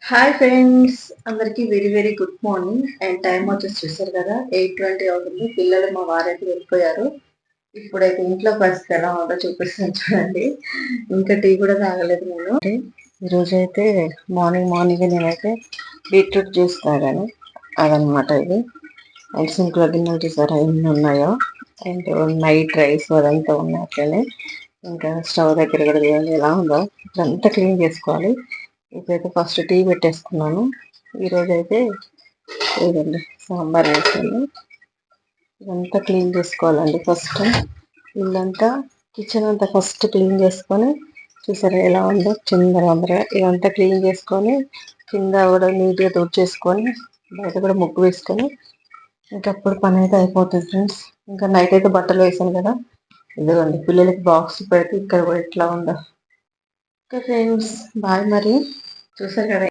Hi friends, అందరికి very very good morning. And time వచ్చేసి చూసారు కదా, 8:20 అవుతుంది. పిల్లలు మా వారైతే వెళ్ళిపోయారు. ఇప్పుడైతే ఇంట్లో పరిస్థితి ఎలా ఉందో చూపిస్తాను చూడండి. ఇంకా టీ కూడా తాగలేదు నేను. ఈరోజు అయితే మార్నింగ్ నేనైతే బీట్రూట్ జ్యూస్ తాగాను. అదనమాట ఇది. అండ్ సింక్లో గిన్నెలు చూసారా ఎన్ని ఉన్నాయో. అండ్ నైట్ రైస్ అదంతా ఉన్నాయి అట్లనే. ఇంకా స్టవ్ దగ్గర కూడా చూడండి ఎలా ఉందో. ఇదంతా క్లీన్ చేసుకోవాలి. ఇప్పుడైతే ఫస్ట్ టీ పెట్టేసుకున్నాను. ఈరోజు అయితే ఇదండి సాంబార్ వేసాను. ఇదంతా క్లీన్ చేసుకోవాలండి. ఫస్ట్ ఇల్లంతా కిచెన్ అంతా ఫస్ట్ క్లీన్ చేసుకొని చూసారా ఎలా ఉందో చిందరవందరగా. ఇదంతా క్లీన్ చేసుకొని కింద కూడా నీట్గా తుడిచేసుకొని బయట కూడా ముగ్గు వేసుకొని ఇంకప్పుడు పని అయితే అయిపోతుంది ఫ్రెండ్స్. ఇంకా నైట్ అయితే బట్టలు వేసాను కదా, ఇదిగోండి పిల్లలకి బాక్స్ పెడితే ఇక్కడ కూడా ఎట్లా ఉందో. Okay friends, bye. మరి చూసారు కదా